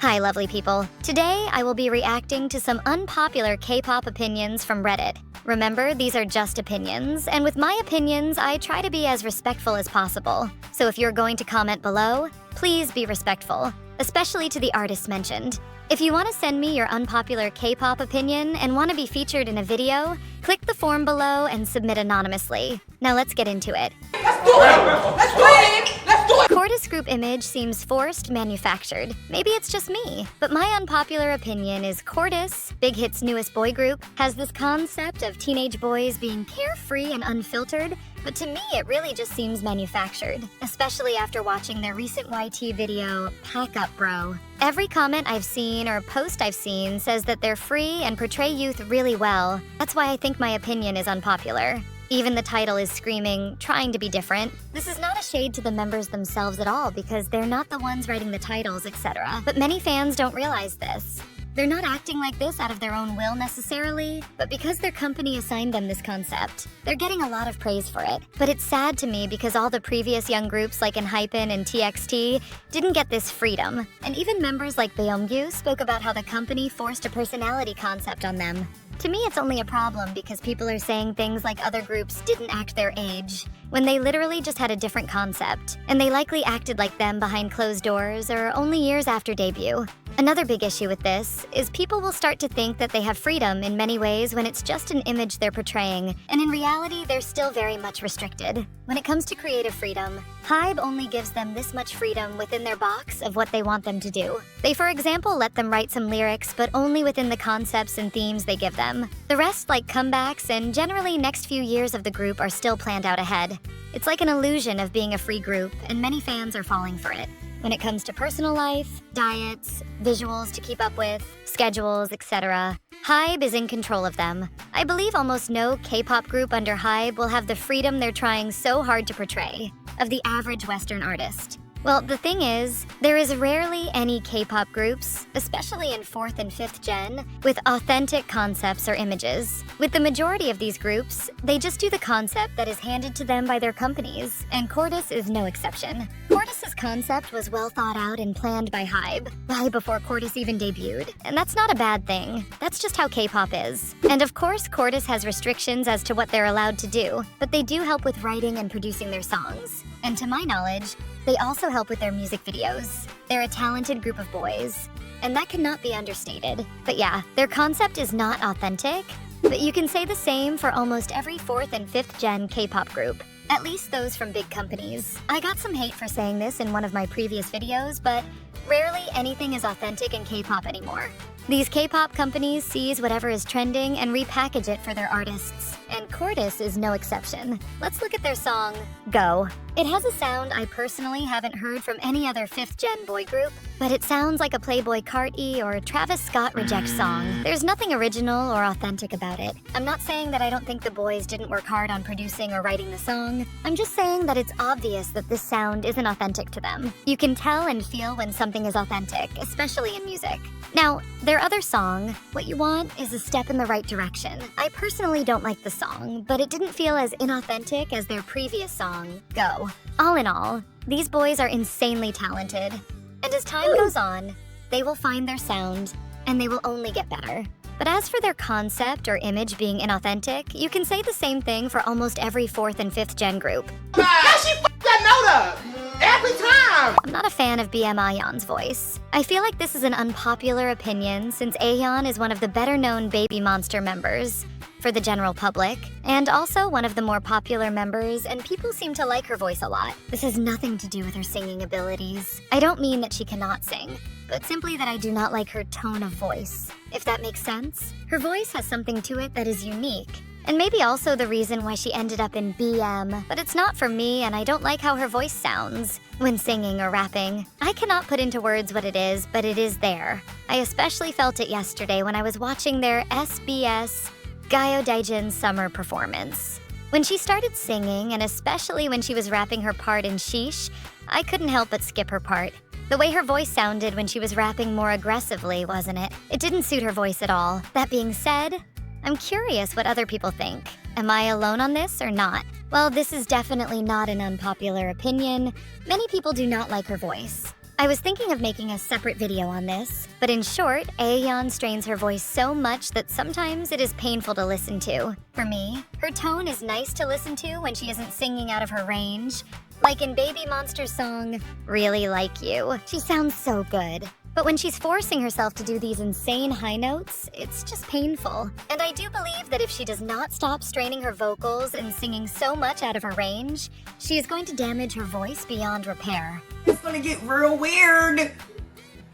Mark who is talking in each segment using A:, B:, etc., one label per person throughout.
A: Hi, lovely people. Today, I will be reacting to some unpopular K-pop opinions from Reddit. Remember, these are just opinions, and with my opinions, I try to be as respectful as possible. So if you're going to comment below, please be respectful, especially to the artists mentioned. If you want to send me your unpopular K-pop opinion and want to be featured in a video, click the form below and submit anonymously. Now let's get into it.
B: Let's do it! Let's do it! Let's do it!
A: Cortis group image seems forced, manufactured. Maybe it's just me, but my unpopular opinion is Cortis, Big Hit's newest boy group, has this concept of teenage boys being carefree and unfiltered, but to me it really just seems manufactured, especially after watching their recent YT video, Pack Up Bro. Every comment I've seen or post I've seen says that they're free and portray youth really well. That's why I think my opinion is unpopular. Even the title is screaming, trying to be different. This is not a shade to the members themselves at all because they're not the ones writing the titles, etc. But many fans don't realize this. They're not acting like this out of their own will necessarily, but because their company assigned them this concept. They're getting a lot of praise for it. But it's sad to me because all the previous young groups like enhypen and TXT didn't get this freedom. And even members like Yeonjun spoke about how the company forced a personality concept on them. To me, it's only a problem because people are saying things like other groups didn't act their age, when they literally just had a different concept, and they likely acted like them behind closed doors or only years after debut. Another big issue with this is people will start to think that they have freedom in many ways when it's just an image they're portraying, and in reality, they're still very much restricted. When it comes to creative freedom, Hybe only gives them this much freedom within their box of what they want them to do. They, for example, let them write some lyrics, but only within the concepts and themes they give them. The rest, like comebacks and generally next few years of the group, are still planned out ahead. It's like an illusion of being a free group, and many fans are falling for it. When it comes to personal life, diets, visuals to keep up with, schedules, etc., Hybe is in control of them. I believe almost no K-pop group under Hybe will have the freedom they're trying so hard to portray of the average Western artist. Well, the thing is, there is rarely any K-pop groups, especially in 4th and 5th gen, with authentic concepts or images. With the majority of these groups, they just do the concept that is handed to them by their companies, and Cortis is no exception. Cortis' concept was well thought out and planned by Hybe, way before Cortis even debuted. And that's not a bad thing. That's just how K-pop is. And of course, Cortis has restrictions as to what they're allowed to do, but they do help with writing and producing their songs. And to my knowledge, they also help with their music videos. They're a talented group of boys, and that cannot be understated. But yeah, their concept is not authentic, but you can say the same for almost every 4th and 5th gen K-pop group, at least those from big companies. I got some hate for saying this in one of my previous videos, but rarely anything is authentic in K-pop anymore. These K-pop companies seize whatever is trending and repackage it for their artists, and Cortis is no exception. Let's look at their song, Go. It has a sound I personally haven't heard from any other 5th gen boy group, but it sounds like a Playboy Carti or Travis Scott Reject song. There's nothing original or authentic about it. I'm not saying that I don't think the boys didn't work hard on producing or writing the song. I'm just saying that it's obvious that this sound isn't authentic to them. You can tell and feel when something is authentic, especially in music. Now, their other song, What You Want, is a step in the right direction. I personally don't like the song, but it didn't feel as inauthentic as their previous song, Go. All in all, these boys are insanely talented, and as time goes on, they will find their sound, and they will only get better. But as for their concept or image being inauthentic, you can say the same thing for almost every 4th and 5th gen group.
B: How she f***ed that note up? Every time!
A: I'm not a fan of Ahyeon's voice. I feel like this is an unpopular opinion since Ahyeon is one of the better-known Baby Monster members for the general public, and also one of the more popular members, and people seem to like her voice a lot. This has nothing to do with her singing abilities. I don't mean that she cannot sing, but simply that I do not like her tone of voice, if that makes sense. Her voice has something to it that is unique, and maybe also the reason why she ended up in BM, but it's not for me, and I don't like how her voice sounds when singing or rapping. I cannot put into words what it is, but it is there. I especially felt it yesterday when I was watching their SBS Gayo Daijin's summer performance. When she started singing, and especially when she was rapping her part in Sheesh, I couldn't help but skip her part. The way her voice sounded when she was rapping more aggressively, wasn't it? It didn't suit her voice at all. That being said, I'm curious what other people think. Am I alone on this or not? Well, this is definitely not an unpopular opinion. Many people do not like her voice. I was thinking of making a separate video on this, but in short, Ahyeon strains her voice so much that sometimes it is painful to listen to. For me, her tone is nice to listen to when she isn't singing out of her range. Like in Baby Monster's song, Really Like You. She sounds so good. But when she's forcing herself to do these insane high notes, it's just painful. And I do believe that if she does not stop straining her vocals and singing so much out of her range, she is going to damage her voice beyond repair.
C: It's gonna get real weird. And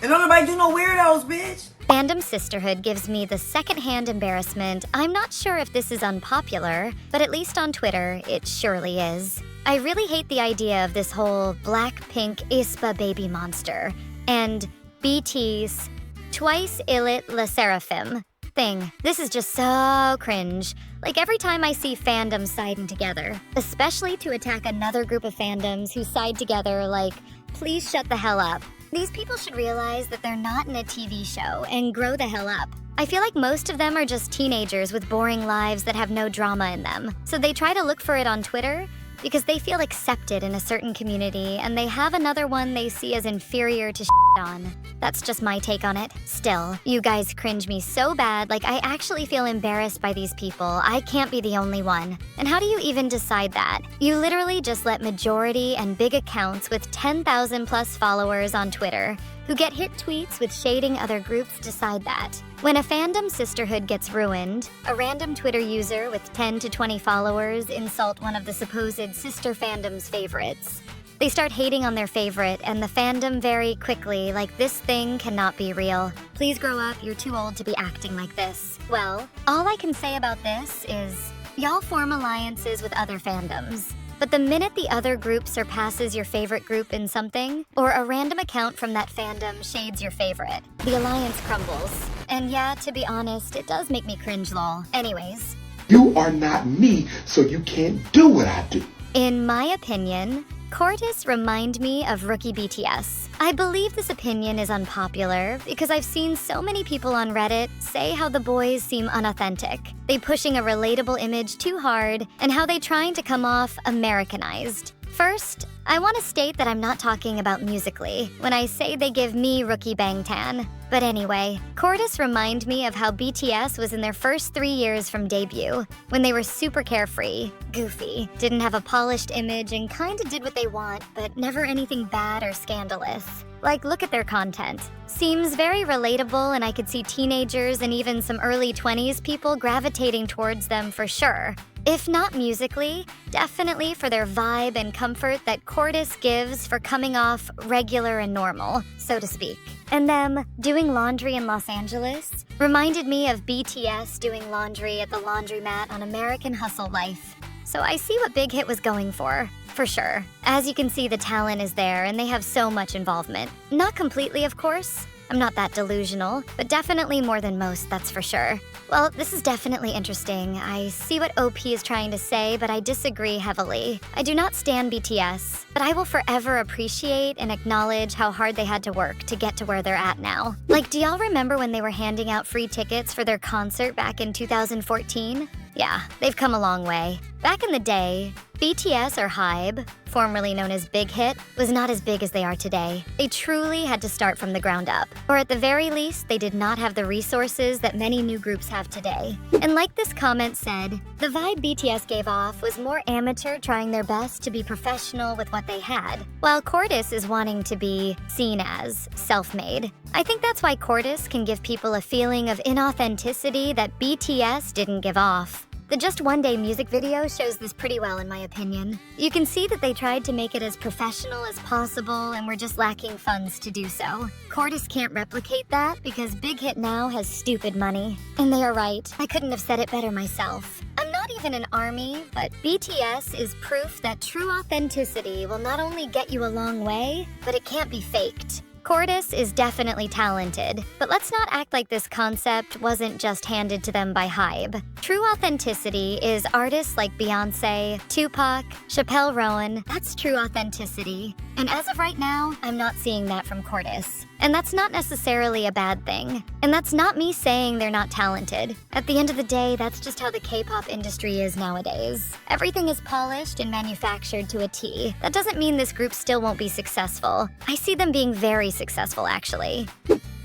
C: don't nobody do no weirdos, bitch.
A: Fandom Sisterhood gives me the secondhand embarrassment. I'm not sure if this is unpopular, but at least on Twitter, it surely is. I really hate the idea of this whole Blackpink aespa baby monster and BT's twice illit la seraphim thing. This is just so cringe. Like every time I see fandoms siding together, especially to attack another group of fandoms who side together like, please shut the hell up. These people should realize that they're not in a TV show and grow the hell up. I feel like most of them are just teenagers with boring lives that have no drama in them. So they try to look for it on Twitter because they feel accepted in a certain community and they have another one they see as inferior to on. That's just my take on it. Still, you guys cringe me so bad, like I actually feel embarrassed by these people. I can't be the only one. And how do you even decide that? You literally just let majority and big accounts with 10,000 plus followers on Twitter who get hit tweets with shading other groups decide that. When a fandom sisterhood gets ruined, a random Twitter user with 10 to 20 followers insult one of the supposed sister fandom's favorites. They start hating on their favorite, and the fandom very quickly, like, this thing cannot be real. Please grow up, you're too old to be acting like this. Well, all I can say about this is, y'all form alliances with other fandoms. But the minute the other group surpasses your favorite group in something, or a random account from that fandom shades your favorite, the alliance crumbles. And yeah, to be honest, it does make me cringe lol. Anyways.
D: You are not me, so you can't do what I do.
A: In my opinion, Cortis remind me of rookie BTS. I believe this opinion is unpopular because I've seen so many people on Reddit say how the boys seem unauthentic. They pushing a relatable image too hard and how they trying to come off Americanized. First, I want to state that I'm not talking about musically when I say they give me rookie Bangtan. But anyway, Cortis remind me of how BTS was in their first 3 years from debut, when they were super carefree, goofy, didn't have a polished image and kinda did what they want, but never anything bad or scandalous. Like, look at their content. Seems very relatable and I could see teenagers and even some early 20s people gravitating towards them for sure. If not musically, definitely for their vibe and comfort that Cortis gives for coming off regular and normal, so to speak. And them doing laundry in Los Angeles reminded me of BTS doing laundry at the laundromat on American Hustle Life. So I see what Big Hit was going for sure. As you can see, the talent is there and they have so much involvement. Not completely, of course. I'm not that delusional, but definitely more than most, that's for sure. Well, this is definitely interesting. I see what OP is trying to say, but I disagree heavily. I do not stan BTS, but I will forever appreciate and acknowledge how hard they had to work to get to where they're at now. Like, do y'all remember when they were handing out free tickets for their concert back in 2014? Yeah, they've come a long way. Back in the day, BTS or Hybe, formerly known as Big Hit, was not as big as they are today. They truly had to start from the ground up. Or at the very least, they did not have the resources that many new groups have today. And like this comment said, the vibe BTS gave off was more amateur trying their best to be professional with what they had, while Cortis is wanting to be seen as self-made. I think that's why Cortis can give people a feeling of inauthenticity that BTS didn't give off. The Just One Day music video shows this pretty well in my opinion. You can see that they tried to make it as professional as possible and were just lacking funds to do so. Cortis can't replicate that because Big Hit now has stupid money. And they are right, I couldn't have said it better myself. I'm not even an ARMY, but BTS is proof that true authenticity will not only get you a long way, but it can't be faked. Cortis is definitely talented, but let's not act like this concept wasn't just handed to them by Hybe. True authenticity is artists like Beyonce, Tupac, Chappelle Rowan. That's true authenticity. And as of right now, I'm not seeing that from Cortis. And that's not necessarily a bad thing. And that's not me saying they're not talented. At the end of the day, that's just how the K-pop industry is nowadays. Everything is polished and manufactured to a T. That doesn't mean this group still won't be successful. I see them being very successful, actually.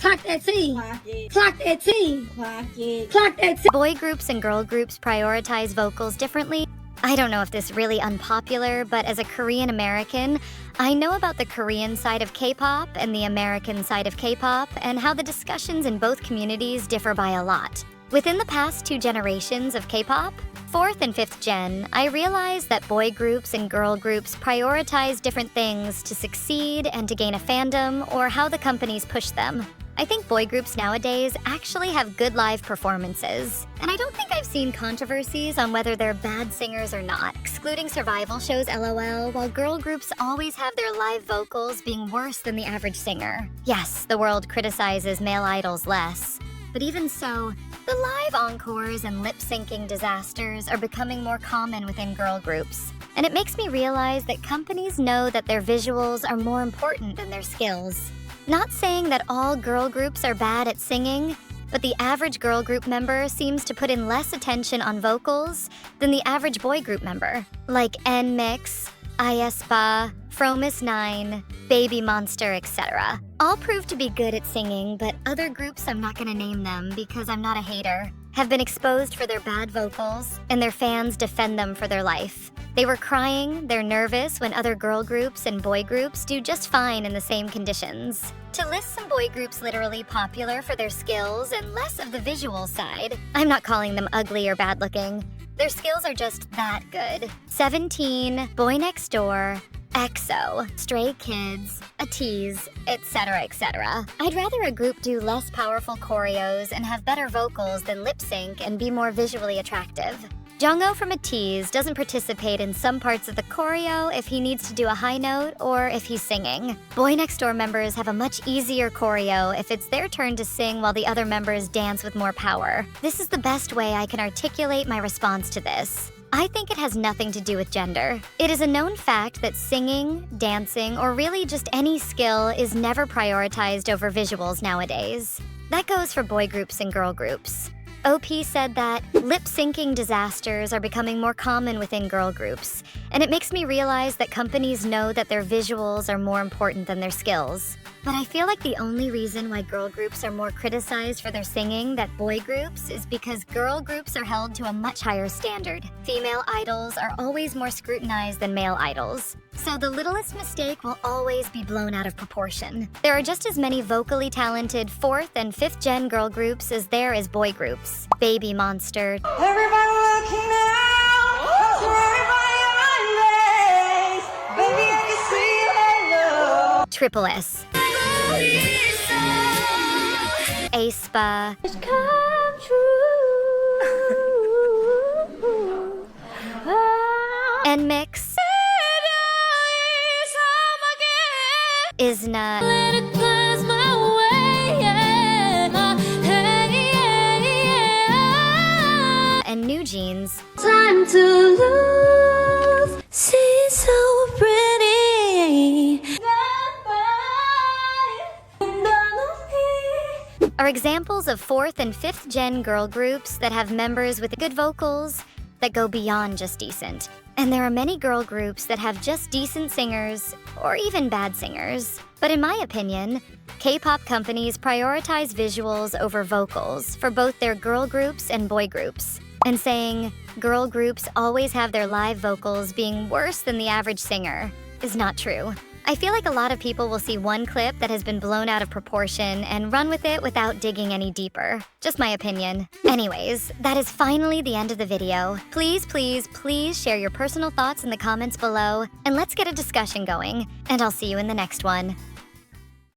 E: Clock that T. Clock that T. Clock that T.
A: Boy groups and girl groups prioritize vocals differently. I don't know if this is really unpopular, but as a Korean American, I know about the Korean side of K-pop and the American side of K-pop and how the discussions in both communities differ by a lot. Within the past 2 generations of K-pop, 4th and 5th gen, I realized that boy groups and girl groups prioritize different things to succeed and to gain a fandom or how the companies push them. I think boy groups nowadays actually have good live performances, and I don't think I've seen controversies on whether they're bad singers or not, excluding survival shows LOL, while girl groups always have their live vocals being worse than the average singer. Yes, the world criticizes male idols less, but even so, the live encores and lip-syncing disasters are becoming more common within girl groups. And it makes me realize that companies know that their visuals are more important than their skills. Not saying that all girl groups are bad at singing, but the average girl group member seems to put in less attention on vocals than the average boy group member, like NMIX, aespa, Fromis9, Baby Monster, etc. All prove to be good at singing, but other groups, I'm not gonna name them because I'm not a hater, have been exposed for their bad vocals, and their fans defend them for their life. They were crying, they're nervous when other girl groups and boy groups do just fine in the same conditions. To list some boy groups literally popular for their skills and less of the visual side, I'm not calling them ugly or bad looking. Their skills are just that good. 17, Boy Next Door, EXO, Stray Kids, ATEEZ, etc, etc. I'd rather a group do less powerful choreos and have better vocals than lip sync and be more visually attractive. Jungkook from ATEEZ doesn't participate in some parts of the choreo if he needs to do a high note or if he's singing. Boy Next Door members have a much easier choreo if it's their turn to sing while the other members dance with more power. This is the best way I can articulate my response to this. I think it has nothing to do with gender. It is a known fact that singing, dancing, or really just any skill is never prioritized over visuals nowadays. That goes for boy groups and girl groups. OP said that lip-syncing disasters are becoming more common within girl groups, and it makes me realize that companies know that their visuals are more important than their skills. But I feel like the only reason why girl groups are more criticized for their singing than boy groups is because girl groups are held to a much higher standard. Female idols are always more scrutinized than male idols. So the littlest mistake will always be blown out of proportion. There are just as many vocally talented 4th and 5th gen girl groups as there is boy groups. Baby Monster,
C: Everybody looking now. Everybody on my face. Baby, I can see hello.
A: Triple S, aespa, NMIX, ISNA, and New Jeans.
E: Time to lose. She's so pretty.
A: Are examples of 4th and 5th gen girl groups that have members with good vocals that go beyond just decent. And there are many girl groups that have just decent singers or even bad singers. But in my opinion, K-pop companies prioritize visuals over vocals for both their girl groups and boy groups. And saying girl groups always have their live vocals being worse than the average singer is not true. I feel like a lot of people will see one clip that has been blown out of proportion and run with it without digging any deeper. Just my opinion. Anyways, that is finally the end of the video. Please, please, please share your personal thoughts in the comments below, and let's get a discussion going, and I'll see you in the next one.